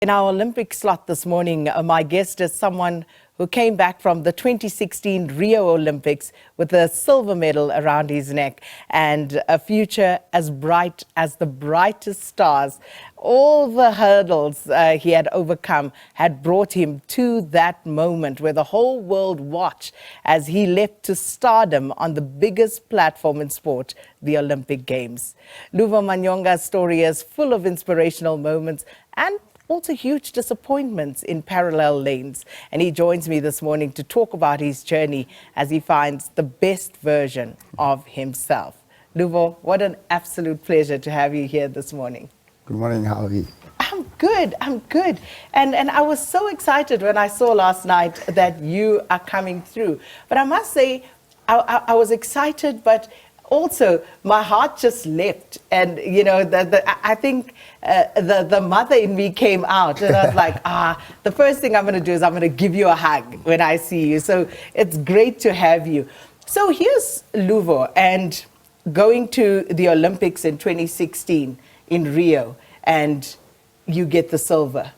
In our Olympic slot this morning, my guest is someone who came back from the 2016 Rio Olympics with a silver medal around his neck and a future as bright as the brightest stars. All the hurdles he had overcome had brought him to that moment where the whole world watched as he leapt to stardom on the biggest platform in sport, the Olympic Games. Luvo Manyonga's story is full of inspirational moments and also huge disappointments in parallel lanes. And he joins me this morning to talk about his journey as he finds the best version of himself. Luvo, what an absolute pleasure to have you here this morning. Good morning, how are you? I'm good. And I was so excited when I saw last night that you are coming through. But I must say, I was excited, but also, my heart just leapt, and you know, I think the mother in me came out, and I was like, the first thing I'm going to do is I'm going to give you a hug when I see you. So it's great to have you. So here's Luvo, and going to the Olympics in 2016 in Rio, and you get the silver.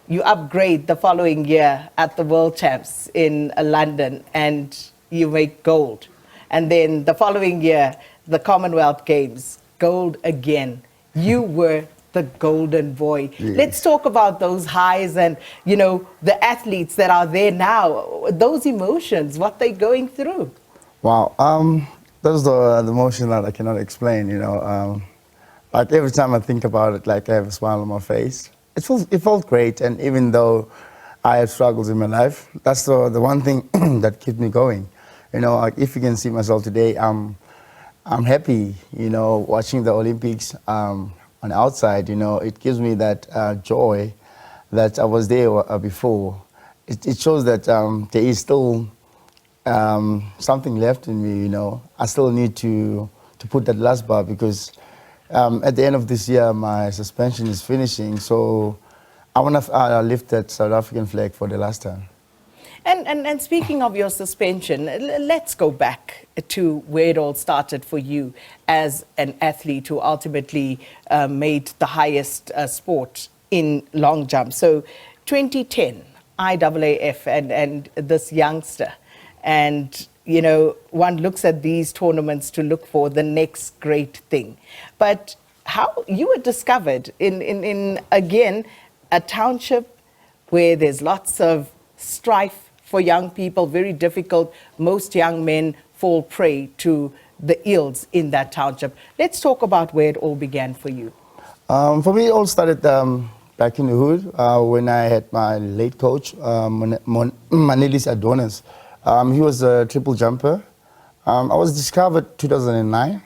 You upgrade the following year at the World Champs in London, and you make gold. And then the following year, the Commonwealth Games, gold again. You were the golden boy. Yes. Let's talk about those highs and, you know, the athletes that are there now, those emotions, what they're going through. Wow, that's the emotion that I cannot explain, you know. Like every time I think about it, like I have a smile on my face. It felt great, and even though I have struggles in my life, that's the one thing that keeps me going. You know, like if you can see myself today, I'm happy, you know, watching the Olympics on the outside. You know, it gives me that joy that I was there before. It shows that there is still something left in me, you know. I still need to put that last bar because at the end of this year, my suspension is finishing. So I want to lift that South African flag for the last time. And speaking of your suspension, let's go back to where it all started for you as an athlete who ultimately made the highest sport in long jump. So 2010, IAAF and this youngster. And, you know, one looks at these tournaments to look for the next great thing. But how you were discovered in again, a township where there's lots of strife for young people, very difficult. Most young men fall prey to the ills in that township. Let's talk about where it all began for you. For me, it all started back in the hood when I had my late coach, Manelis Adonis. He was a triple jumper. I was discovered 2009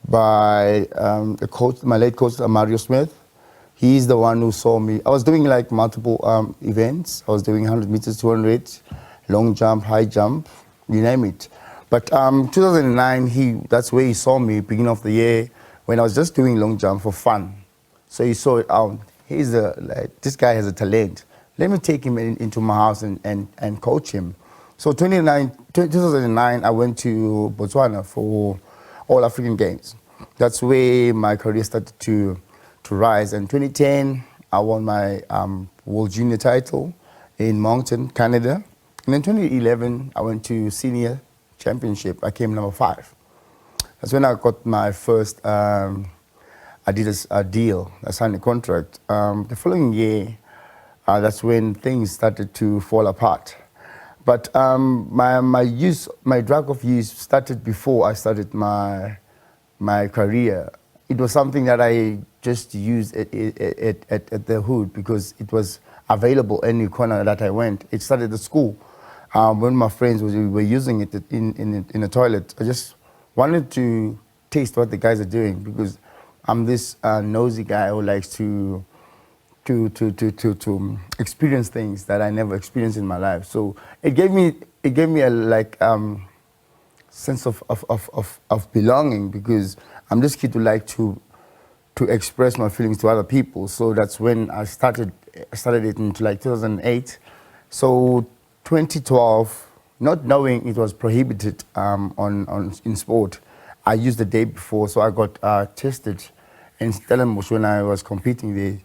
by a coach, my late coach, Mario Smith. He's the one who saw me. I was doing like multiple events. I was doing 100 meters, 200, long jump, high jump, you name it. But 2009, that's where he saw me, beginning of the year, when I was just doing long jump for fun. So he saw it out. This guy has a talent. Let me take him into my house and coach him. So 2009, I went to Botswana for All African Games. That's where my career started to rise. In 2010, I won my World Junior title in Moncton, Canada. And in 2011, I went to Senior Championship. I came number 5. That's when I got my first Adidas deal. I signed a contract. The following year, that's when things started to fall apart. But my drug of use started before I started my career. It was something that I just used at the hood because it was available any corner that I went. It started at school. When my friends were using it in the toilet, I just wanted to taste what the guys are doing because I'm this nosy guy who likes to experience things that I never experienced in my life. So it gave me a sense of belonging because I'm this kid who like to express my feelings to other people. So that's when I started it into like 2008. So 2012, not knowing it was prohibited in sport, I used the day before. So I got tested in Stellenbosch when I was competing there.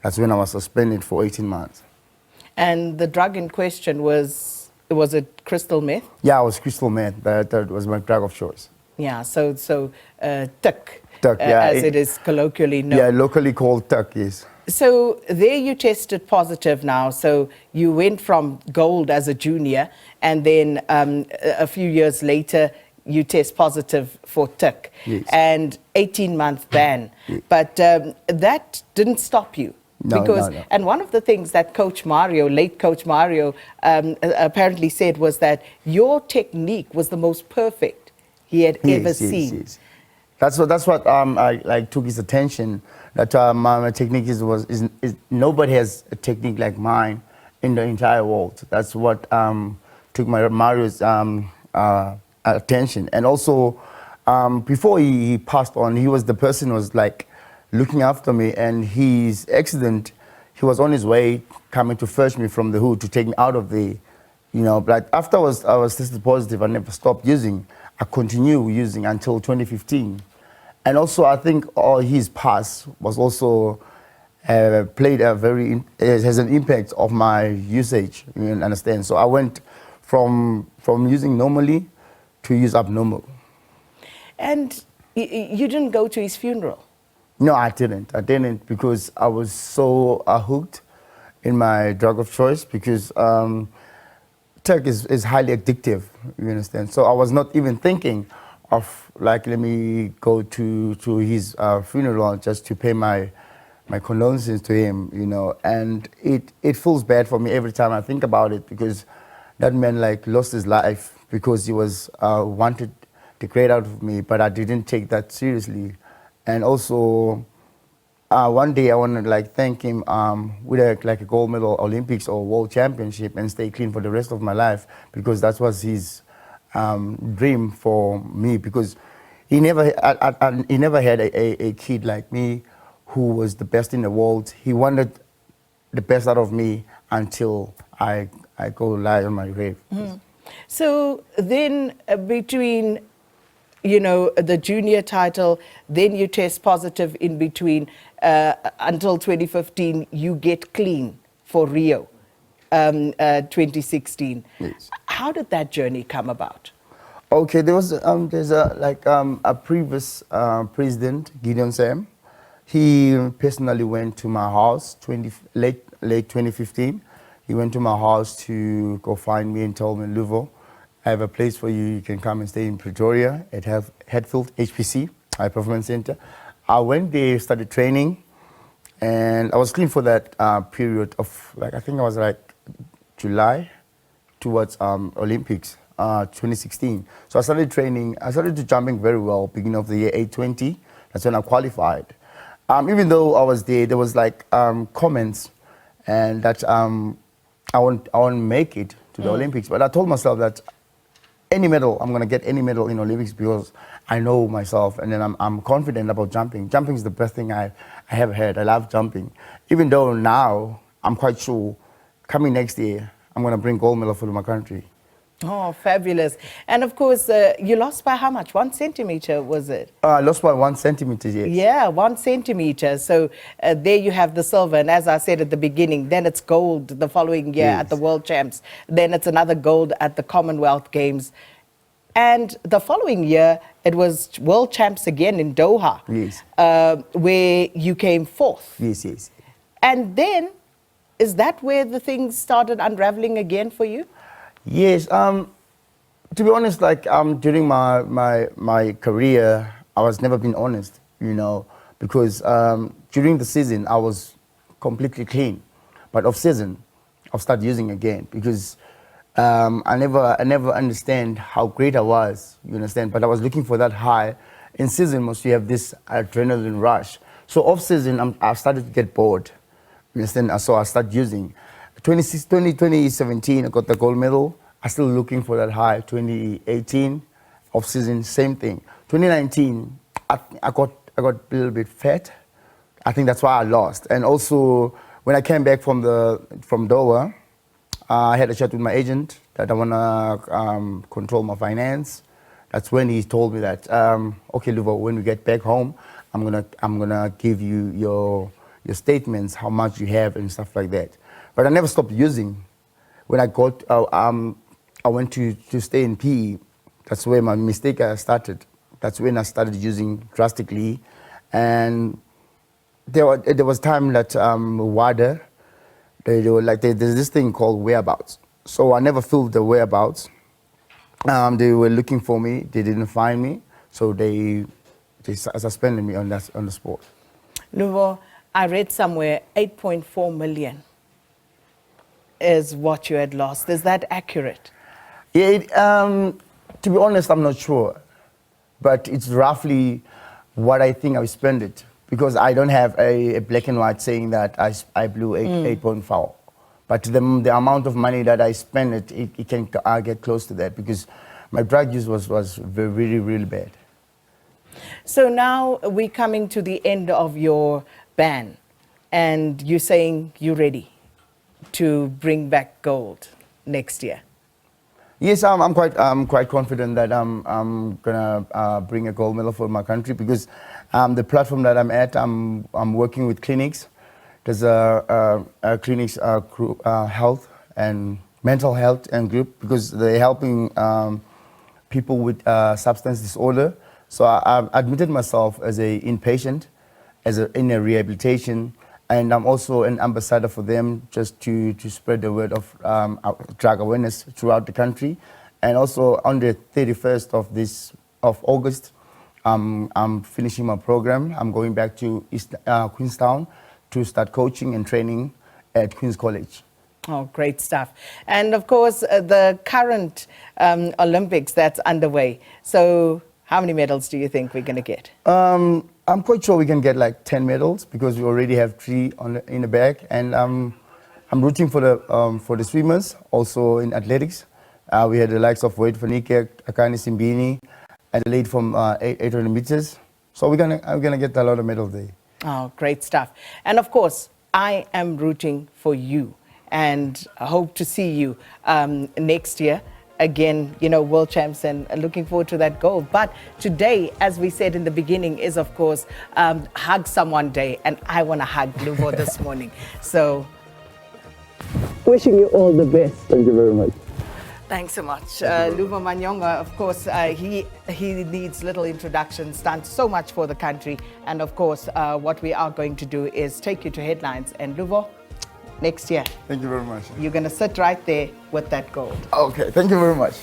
That's when I was suspended for 18 months. And the drug in question was it crystal meth? Yeah, it was crystal meth. That was my drug of choice. Yeah, so tuck, Tuck, yeah. as it is colloquially known. Yeah, locally called tuck, yes. So there you tested positive now. So you went from gold as a junior, and then a few years later, you test positive for tuck, Yes. and 18-month ban. Yes. But that didn't stop you. No, Because, no. and one of the things that Coach Mario, late Coach Mario, apparently said was that your technique was the most perfect he had ever seen. Yes. That's what I like took his attention. That my technique is nobody has a technique like mine in the entire world. That's what took Mario's attention. And also, before he passed on, he was the person who was like looking after me. And his accident, he was on his way coming to fetch me from the hood to take me out of the, But after I was tested positive, I never stopped using. I continued using until 2015. And also, I think his pass was also played has an impact of my usage. You understand? So I went from using normally to use abnormal. And you didn't go to his funeral? No, I didn't. I didn't because I was so hooked in my drug of choice because tech is highly addictive. You understand? So I was not even thinking of like, let me go to his funeral just to pay my condolences to him, and it feels bad for me every time I think about it because that man like lost his life because he was wanted the great out of me, but I didn't take that seriously. And also one day I want to like thank him with a gold medal Olympics or world championship and stay clean for the rest of my life because that was his dream for me because he never had a kid like me who was the best in the world. He wanted the best out of me until I go lie on my grave. Mm. So then between the junior title, then you test positive in between until 2015 you get clean for Rio 2016. Yes. How did that journey come about? Okay, there's a previous president, Gideon Sam. He personally went to my house late 2015. He went to my house to go find me and told me, Luvo, I have a place for you. You can come and stay in Pretoria at Hatfield HPC, High Performance Center. I went there, started training, and I was clean for that period of I think I was July towards Olympics 2016. So I started training. I started to jumping very well, beginning of the year 820. That's when I qualified. Even though I was there was comments and that I won't make it to the Olympics. But I told myself that any medal, I'm going to get any medal in Olympics because I know myself and then I'm confident about jumping. Jumping is the best thing I have had. I love jumping. Even though now I'm quite sure coming next year, I'm going to bring gold medal for my country. Oh, fabulous. And of course, you lost by how much? 1 centimeter, was it? I lost by 1 centimeter, yes. Yeah, 1 centimeter. So there you have the silver. And as I said at the beginning, then it's gold the following year at the World Champs. Then it's another gold at the Commonwealth Games. And the following year, it was World Champs again in Doha. Yes. Where you came fourth. Yes. And then, is that where the things started unraveling again for you? Yes, to be honest, during my career, I was never been honest, because during the season I was completely clean, but off season I'll start using again because I never understand how great I was, you understand? But I was looking for that high. In season, must you have this adrenaline rush. So off season, I started to get bored, you understand? So I started using. 2017, I got the gold medal. I'm still looking for that high. 2018, off season, same thing. 2019, I got a little bit fat. I think that's why I lost. And also, when I came back from Doha, I had a chat with my agent that I wanna control my finance. That's when he told me that, okay, Luvo, when we get back home, I'm gonna give you your your statements, how much you have and stuff like that. But I never stopped using. When I went to stay in PE. That's where my mistake started. That's when I started using drastically. And there was time that WADA, they were like, there's this thing called whereabouts. So I never filled the whereabouts. They were looking for me. They didn't find me. So they suspended me on the sport. Luvo, I read somewhere 8.4 million is what you had lost. Is that accurate? Yeah, to be honest, I'm not sure. But it's roughly what I think I spent it. Because I don't have a black and white saying that I blew 8.4. But the amount of money that I spent, it can get close to that. Because my drug use was really, really bad. So now we're coming to the end of your ban. And you're saying you're ready to bring back gold next year. Yes, I'm quite confident that I'm gonna bring a gold medal for my country because the platform that I'm at, I'm working with clinics. There's a clinics group, health and mental health and group because they're helping people with substance disorder. So I admitted myself as an inpatient, in a rehabilitation. And I'm also an ambassador for them just to spread the word of drug awareness throughout the country. And also on the 31st of August, I'm finishing my program. I'm going back to Queenstown to start coaching and training at Queen's College. Oh, great stuff. And of course, the current Olympics that's underway. So how many medals do you think we're going to get? I'm quite sure we can get like 10 medals because we already have 3 in the bag. And I'm rooting for the swimmers, also in athletics. We had the likes of Wade Fanike, Akani Simbini, and the lead from 800 meters. So I'm gonna get a lot of medals there. Oh, great stuff. And of course, I am rooting for you and I hope to see you next year. Again, you know, world champs, and looking forward to that goal. But today, as we said in the beginning, is of course Hug Someone Day, and I want to hug Luvo this morning. So, wishing you all the best. Thank you very much. Thanks so much. Luvo Manyonga, of course, he needs little introductions, done so much for the country. And of course, what we are going to do is take you to headlines. And Luvo, next year. Thank you very much. You're going to sit right there with that gold. Okay, thank you very much.